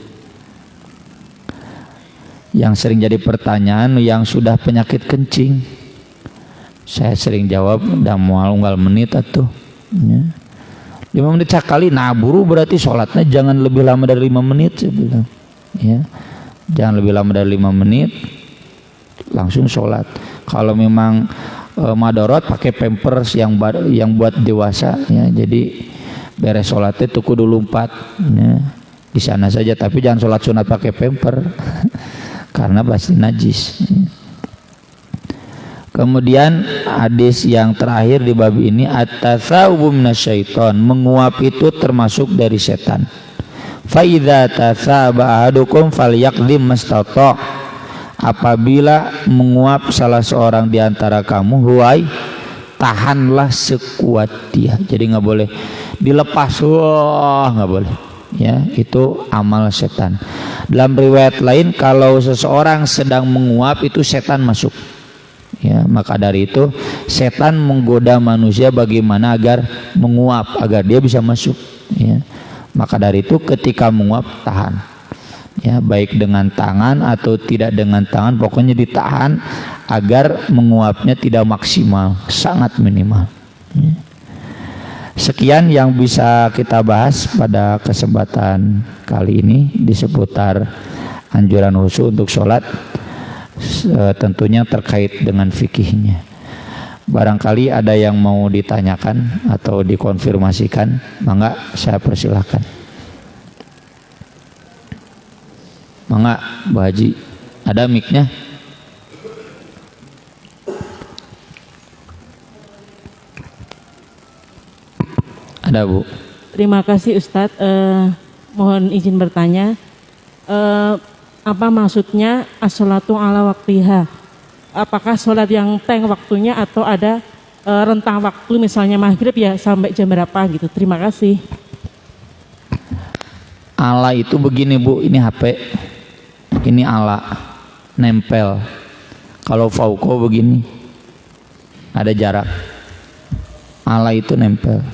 Yang sering jadi pertanyaan yang sudah penyakit kencing, saya sering jawab udah moal unggal menit atuh ya. 5 menit sekali, nah buru berarti sholatnya jangan lebih lama dari 5 menit saya bilang ya. Jangan lebih lama dari 5 menit langsung sholat. Kalau memang madorot pakai pampers yang buat dewasa ya, jadi beres sholatnya tuh kudu lompat ya, di sana saja, tapi jangan sholat sunat pakai pamper karena pasti najis ya. Kemudian hadis yang terakhir di bab ini, at-tatsawubu minasyaiton, menguap itu termasuk dari setan. Fa idza tatsaba ahadukum falyaqdim mastata', apabila menguap salah seorang di antara kamu, huai, tahanlah sekuat dia. Jadi nggak boleh dilepas, wah nggak boleh ya, itu amal setan. Dalam riwayat lain kalau seseorang sedang menguap itu setan masuk ya, maka dari itu setan menggoda manusia bagaimana agar menguap, agar dia bisa masuk ya. Maka dari itu ketika menguap tahan ya, baik dengan tangan atau tidak dengan tangan, pokoknya ditahan agar menguapnya tidak maksimal, sangat minimal ya. Sekian yang bisa kita bahas pada kesempatan kali ini di seputar anjuran khusus untuk sholat, tentunya terkait dengan fikihnya. Barangkali ada yang mau ditanyakan atau dikonfirmasikan, mangga saya persilahkan. Mangga Bu Haji, ada mic-nya? Ada Bu. Terima kasih Ustadz. Mohon izin bertanya, apa maksudnya as-sholatu ala waktiha? Apakah sholat yang teng waktunya atau ada rentang waktu, misalnya maghrib ya sampai jam berapa gitu? Terima kasih. Ala itu begini Bu, ini HP, ini ala, nempel. Kalau fauko begini, ada jarak. Ala itu nempel.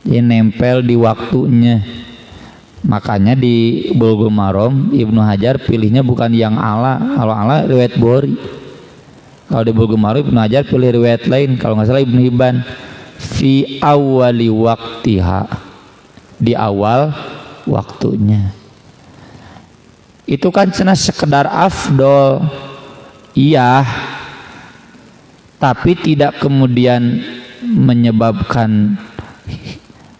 Dia nempel di waktunya. Makanya di Bulughul Maram Ibnu Hajar pilihnya bukan yang ala. Kalau ala riwayat Bukhari. Kalau di Bulughul Maram Ibnu Hajar pilih riwayat lain. Kalau nggak salah Ibnu Hibban, fi awali waktiha, di awal waktunya. Itu kan cina sekedar afdol, iya, tapi tidak kemudian menyebabkan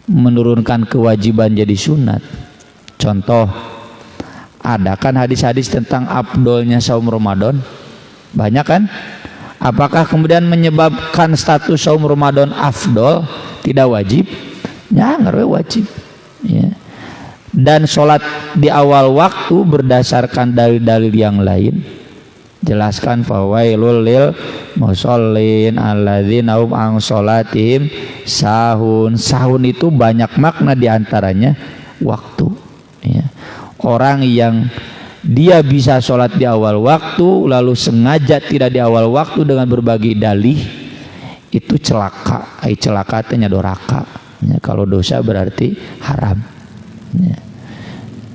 menurunkan kewajiban jadi sunat. Contoh, ada kan hadis-hadis tentang afdolnya saum Ramadan, banyak kan? Apakah kemudian menyebabkan status saum Ramadan afdol tidak wajib? Ya, nggak wajib. Ya. Dan sholat di awal waktu berdasarkan dalil-dalil yang lain. Jelaskan fawailul lil musallin alladzina hum an sholatihim sahun. Sahun itu banyak makna, diantaranya waktu. Ya. Orang yang dia bisa sholat di awal waktu lalu sengaja tidak di awal waktu dengan berbagai dalih, itu celaka. Celaka artinya doraka. Ya, kalau dosa berarti haram. Ya.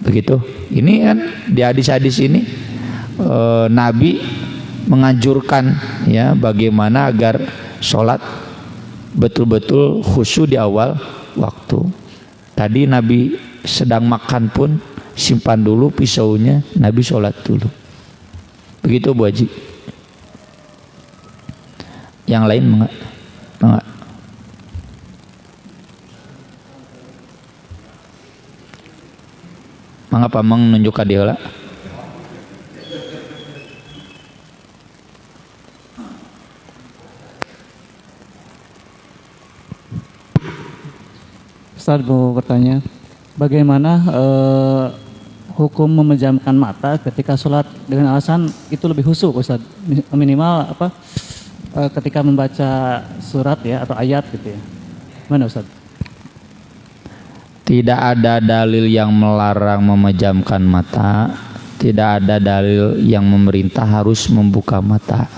Begitu. Ini kan di hadis-hadis ini Nabi menganjurkan ya bagaimana agar sholat betul-betul khusyuk di awal waktu. Tadi Nabi sedang makan pun simpan dulu pisaunya, Nabi sholat dulu. Begitu Bu Haji. Yang lain enggak? Mangga pamang nunjuk ka dieu heula. Ustaz, mau bertanya, bagaimana hukum memejamkan mata ketika sholat dengan alasan itu lebih khusyuk, Ustaz? Minimal apa? Ketika membaca surat ya atau ayat gitu ya. Mana Ustaz? Tidak ada dalil yang melarang memejamkan mata, tidak ada dalil yang memerintah harus membuka mata.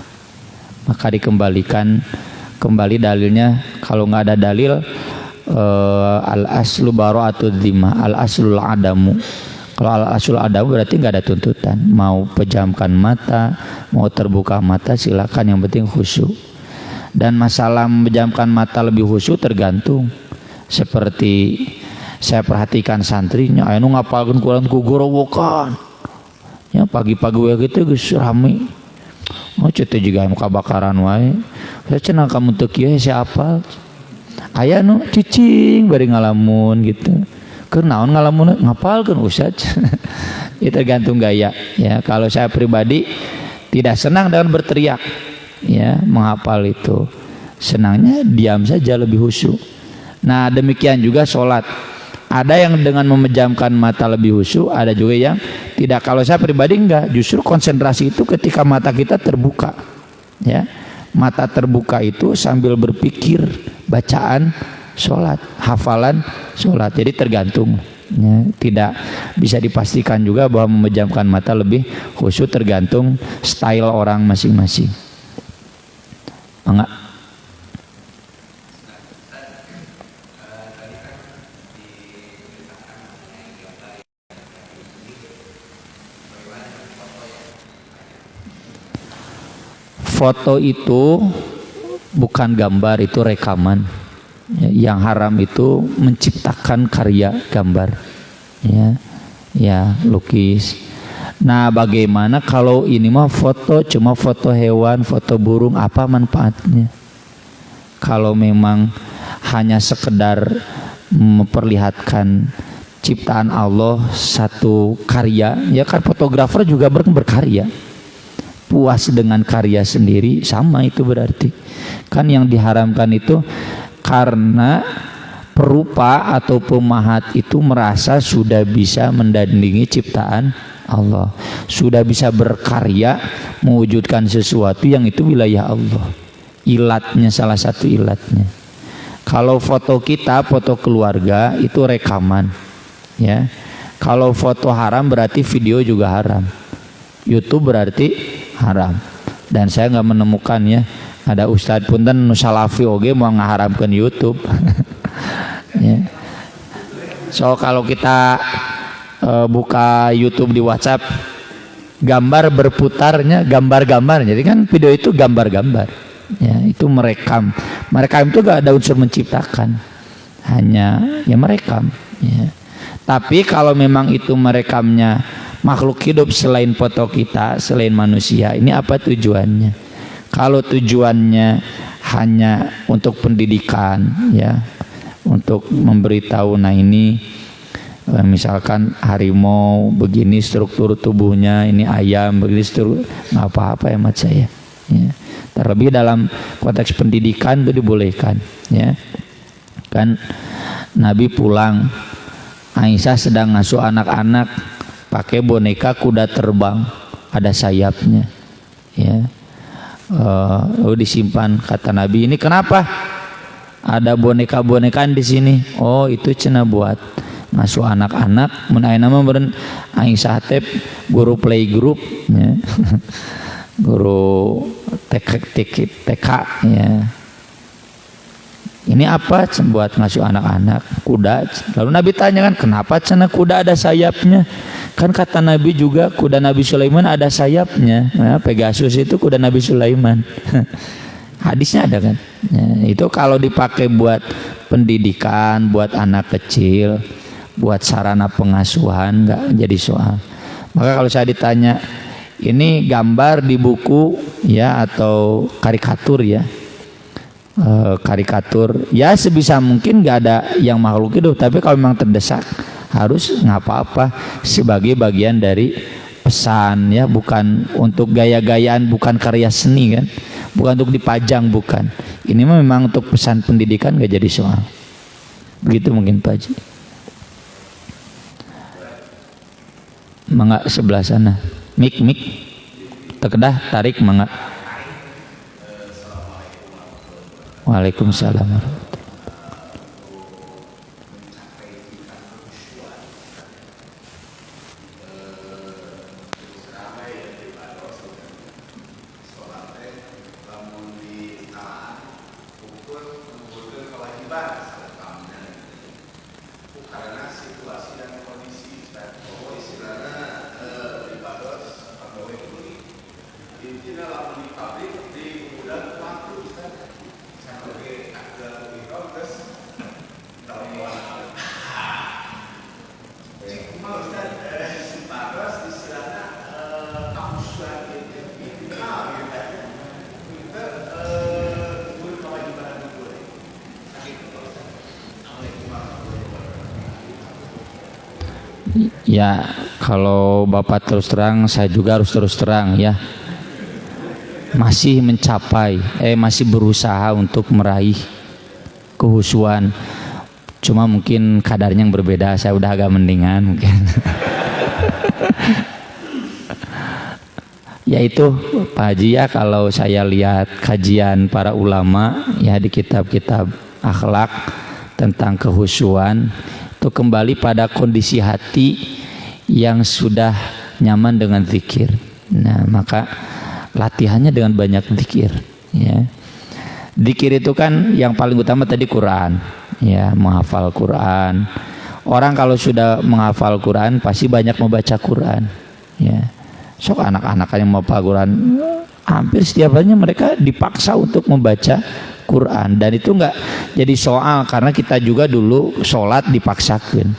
Maka dikembalikan kembali dalilnya. Kalau nggak ada dalil, al aslu bara'atud dzimah, al aslul adamu. Kalau al aslul adamu berarti nggak ada tuntutan. Mau pejamkan mata, mau terbuka mata, silakan, yang penting khusyuk. Dan masalah memejamkan mata lebih khusyuk tergantung. Seperti saya perhatikan santrinya, anu ngapalkeun Quran ku gorowokan. Ya pagi-pagi we kitu geus rame. Oh ceute juga kebakaran wae. Saya cenah kamu teu kieu saya apal. Aya nu cicing bari ngalamun gitu. Keur naon ngalamun ngapalkeun Ustaz. Itu tergantung gaya ya. Kalau saya pribadi tidak senang dengan berteriak ya menghafal itu. Senangnya diam saja, lebih khusyuk. Nah, demikian juga sholat. Ada yang dengan memejamkan mata lebih khusyuk, ada juga yang tidak. Kalau saya pribadi enggak, justru konsentrasi itu ketika mata kita terbuka. Ya. Mata terbuka itu sambil berpikir bacaan sholat, hafalan sholat. Jadi tergantung ya, tidak bisa dipastikan juga bahwa memejamkan mata lebih khusyuk, tergantung style orang masing-masing. Enggak. Foto itu bukan gambar, itu rekaman. Yang haram itu menciptakan karya gambar, ya lukis. Nah, bagaimana kalau ini mah foto, cuma foto hewan, foto burung, apa manfaatnya? Kalau memang hanya sekedar memperlihatkan ciptaan Allah, satu karya, ya kan fotografer juga berkarya, puas dengan karya sendiri, sama itu berarti kan yang diharamkan itu karena perupa atau pemahat itu merasa sudah bisa mendandingi ciptaan Allah, sudah bisa berkarya mewujudkan sesuatu yang itu wilayah Allah. Ilatnya, salah satu ilatnya. Kalau foto kita, foto keluarga itu rekaman, ya. Kalau foto haram berarti video juga haram, YouTube berarti haram. Dan saya nggak menemukan ya ada ustadz punten nusalafi oge mau ngaharamkan YouTube. Ya. So kalau kita buka YouTube di WhatsApp, gambar berputarnya gambar-gambar, jadi kan video itu gambar-gambar, ya itu merekam itu gak ada unsur menciptakan, hanya ya merekam, ya. Tapi kalau memang itu merekamnya makhluk hidup selain foto kita, selain manusia, ini apa tujuannya? Kalau tujuannya hanya untuk pendidikan, ya, untuk memberitahu, nah ini misalkan harimau begini struktur tubuhnya, ini ayam begini struktur, nggak apa-apa ya mat saya, ya. Terlebih dalam konteks pendidikan itu dibolehkan, ya. Kan Nabi pulang, Aisyah sedang ngasuh anak-anak pakai boneka kuda terbang ada sayapnya, ya. Lalu disimpan, kata Nabi, ini kenapa ada boneka-bonekaan di sini? Oh itu cenah buat ngasuh anak-anak, mun aya nama beren Aisyah teh guru playgroup, ya. Guru TK, ya. Ini apa? Buat ngasuh anak-anak kuda. Lalu Nabi tanya kan, kenapa cenah kuda ada sayapnya? Kan kata Nabi juga kuda Nabi Sulaiman ada sayapnya, ya, Pegasus itu kuda Nabi Sulaiman. Hadisnya ada kan, ya, itu kalau dipakai buat pendidikan, buat anak kecil, buat sarana pengasuhan, nggak jadi soal. Maka kalau saya ditanya ini gambar di buku, ya, atau karikatur, ya, karikatur, ya sebisa mungkin nggak ada yang makhluk hidup, tapi kalau memang terdesak harus nggak apa-apa sebagai bagian dari pesan, ya, bukan untuk gaya-gayaan, bukan karya seni kan, bukan untuk dipajang, bukan. Ini memang untuk pesan pendidikan, nggak jadi soal. Begitu mungkin Pak Haji. Mangga sebelah sana, mik terkedah tarik mangga. Waalaikumsalam warahmatullahi. Ya, kalau Bapak terus terang, saya juga harus terus terang, ya. Masih mencapai, masih berusaha untuk meraih kehusuan. Cuma mungkin kadarnya yang berbeda, saya udah agak mendingan mungkin. Ya itu Pak Haji, ya, kalau saya lihat kajian para ulama, ya, di kitab-kitab akhlak tentang kehusuan, itu kembali pada kondisi hati yang sudah nyaman dengan zikir. Nah, maka latihannya dengan banyak zikir, ya. Zikir itu kan yang paling utama tadi Quran, ya, menghafal Quran. Orang kalau sudah menghafal Quran pasti banyak membaca Quran, ya. Sok anak-anak yang mau hafal Quran, hampir setiap harinya mereka dipaksa untuk membaca Quran, dan itu enggak jadi soal karena kita juga dulu sholat dipaksakan,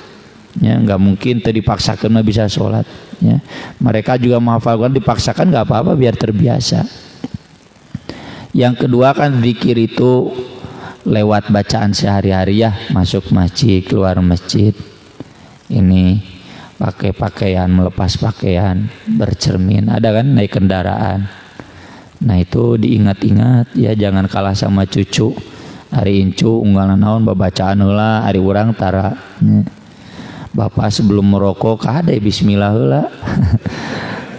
ya, nggak mungkin dipaksakan mah bisa sholat, ya. Mereka juga menghafal Quran dipaksakan, nggak apa-apa biar terbiasa. Yang kedua kan zikir itu lewat bacaan sehari-hari, ya, masuk masjid, keluar masjid, ini pakai pakaian, melepas pakaian, bercermin, ada kan naik kendaraan. Nah itu diingat-ingat ya, jangan kalah sama cucu. Hari incu unggalan naon babacaan heula, hari urang tara. Bapak sebelum merokok kada bismillah heula.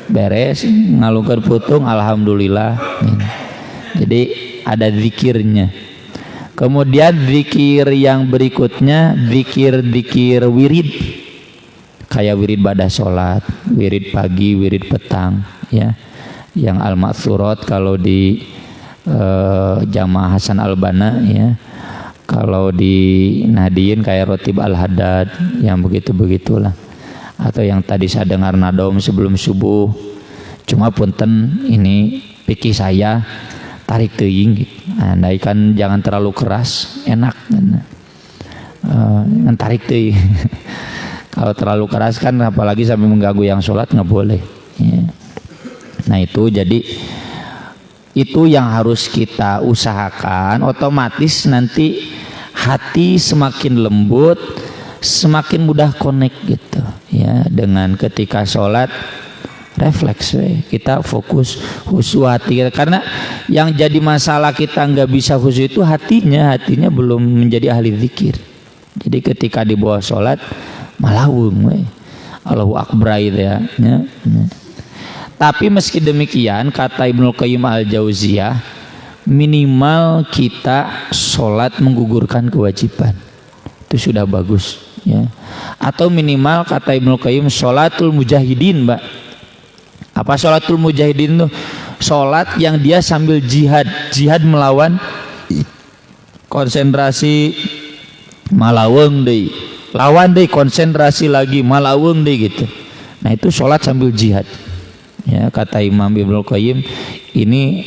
Beres ngalungkeun putung alhamdulillah. Jadi ada zikirnya. Kemudian zikir yang berikutnya zikir wirid. Kayak wirid ba'da salat, wirid pagi, wirid petang ya. Yang al-ma'tsurat kalau di Jamaah Hasan Al-Banna ya. Kalau di Nahdiyin kayak Rotib Al-Haddad yang begitu-begitulah. Atau yang tadi saya dengar nadom sebelum subuh. Cuma punten ini pikir saya tarik teuing gitu. Andai kan jangan terlalu keras, enak tarik teuing. Kalau terlalu keras kan apalagi sampai mengganggu yang sholat nggak boleh ya. Nah itu jadi itu yang harus kita usahakan, otomatis nanti hati semakin lembut, semakin mudah connect gitu ya dengan ketika sholat. Refleks kita fokus khusyuk hati kita. Karena yang jadi masalah kita nggak bisa khusyuk itu hatinya belum menjadi ahli zikir. Jadi ketika di bawah sholat malawung Allahu Akbar ya. Tapi meski demikian kata Ibnu Qayyim Al-Jauziyah, minimal kita sholat menggugurkan kewajiban itu sudah bagus ya. Atau minimal kata Ibnu Qayyim sholatul mujahidin, Mbak. Apa sholatul mujahidin tuh? Sholat yang dia sambil jihad melawan konsentrasi malaweng deh, lawan deh konsentrasi lagi malaweng deh gitu. Nah itu sholat sambil jihad ya, kata Imam Ibnu Qayyim ini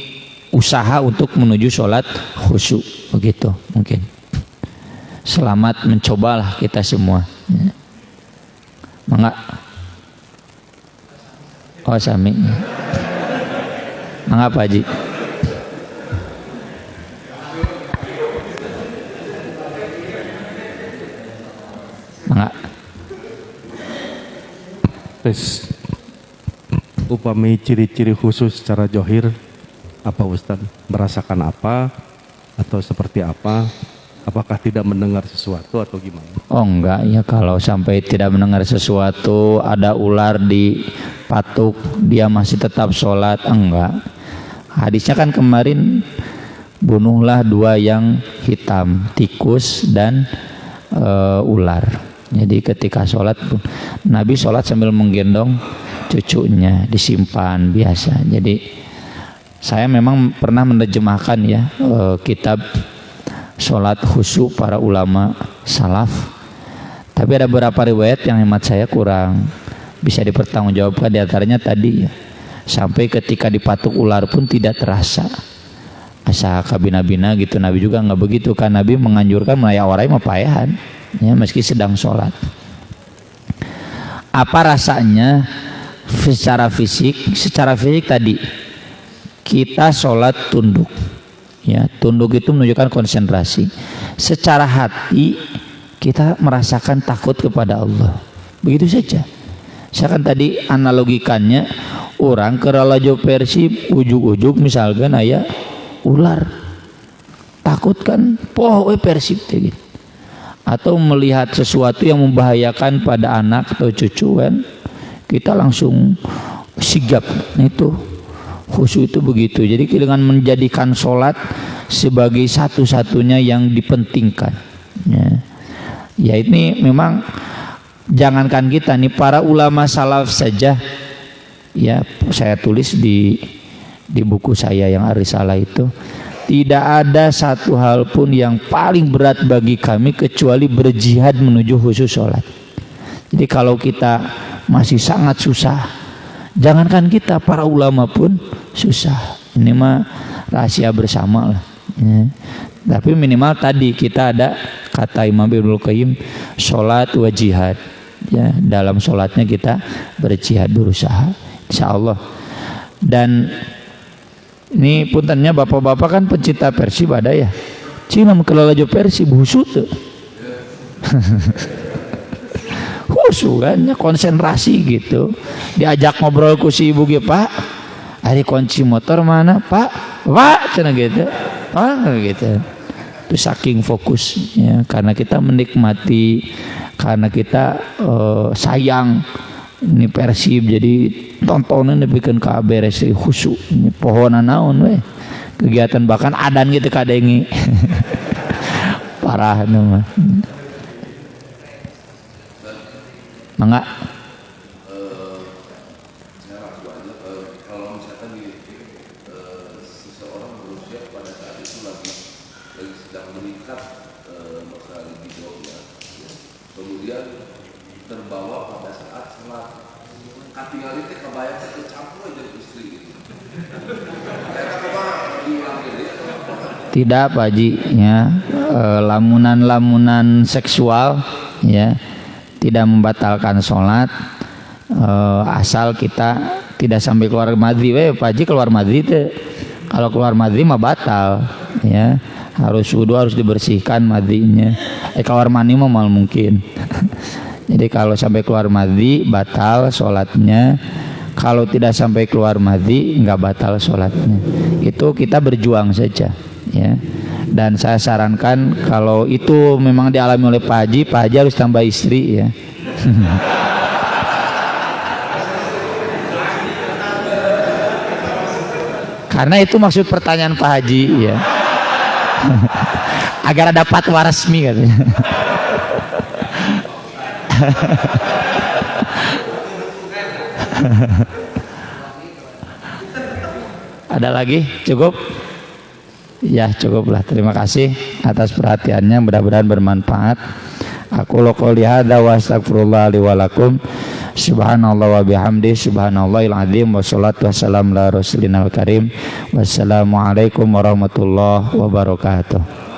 usaha untuk menuju sholat khusyuk begitu. Mungkin selamat mencobalah kita semua ya. Mangga oh sami mangga Pak Haji. Mangga tes upami ciri-ciri khusus secara johir apa Ustaz? Merasakan apa atau seperti apa? Apakah tidak mendengar sesuatu atau gimana? Oh enggak ya, kalau sampai tidak mendengar sesuatu, ada ular di patuk dia masih tetap sholat, enggak. Hadisnya kan kemarin bunuhlah dua yang hitam, tikus dan ular. Jadi ketika sholat Nabi sholat sambil menggendong cucunya, disimpan biasa. Jadi saya memang pernah menerjemahkan ya kitab sholat khusyuk para ulama salaf, tapi ada beberapa riwayat yang hemat saya kurang bisa dipertanggungjawabkan. Di antaranya tadi ya, sampai ketika dipatuk ular pun tidak terasa asa kabina-bina gitu. Nabi juga nggak begitu kan, Nabi menganjurkan melaya warai mapayahan ya, meski sedang sholat. Apa rasanya secara fisik? Secara fisik tadi kita sholat tunduk ya, tunduk itu menunjukkan konsentrasi. Secara hati kita merasakan takut kepada Allah, begitu saja. Saya kan tadi analogikannya orang keralajo persib ujuk-ujuk misalkan aya ular, takut kan poh persib gitu. Atau melihat sesuatu yang membahayakan pada anak atau cucu kan kita langsung sigap. Nah itu khusyuk itu begitu. Jadi dengan menjadikan sholat sebagai satu-satunya yang dipentingkan ya ini memang jangankan kita nih, para ulama salaf saja ya, saya tulis di buku saya yang Ar-Risalah itu, tidak ada satu hal pun yang paling berat bagi kami kecuali berjihad menuju khusyuk sholat. Jadi kalau kita masih sangat susah, jangankan kita, para ulama pun susah. Ini mah rahasia bersama lah ya. Tapi minimal tadi kita ada kata Imam Ibnu Qayyim sholat wa jihad ya, dalam sholatnya kita berjihad, berusaha insyaallah. Dan ini puntennya bapak-bapak kan pencinta Persib ada ya, Cina mengelola jo Persib husut khusyuk kan, konsentrasi gitu. Diajak ngobrol ku si ibu ge, Pak, hari kunci motor mana, Pak cenah gitu. Gitu. Itu saking fokusnya, karena kita menikmati, karena kita sayang ini Persib, jadi tontonan bikin kabar si khusyuk. Ini pohonan naon we. Kegiatan bahkan adan gitu kadengi. Parah nama. Mangga. Kemudian terbawa pada saat sholat katingal itu kebayang itu campur aja istri gitu. Tidak Pak Haji ya, lamunan-lamunan seksual ya tidak membatalkan sholat, asal kita tidak sampai keluar madri. Pak Haji keluar madri itu, kalau keluar madri mah batal ya, harus wudu, harus dibersihkan madrinya. Keluar mani mah mal mungkin. Jadi kalau sampai keluar madri batal sholatnya. Kalau tidak sampai keluar madri nggak batal sholatnya. Itu kita berjuang saja ya. Dan saya sarankan kalau itu memang dialami oleh Pak Haji harus tambah istri ya. Karena itu maksud pertanyaan Pak Haji ya. Agar ada fatwa resmi katanya. Ada lagi? Cukup? Ya cukuplah. Terima kasih atas perhatiannya, mudah-mudahan bermanfaat. Aku qouli hadza wa astaghfirullah li wa lakum. Subhanallah wa bihamdi, subhanallahil azim, wa sholatu wassalamu ala rasulina karim. Wassalamualaikum warahmatullahi wabarakatuh.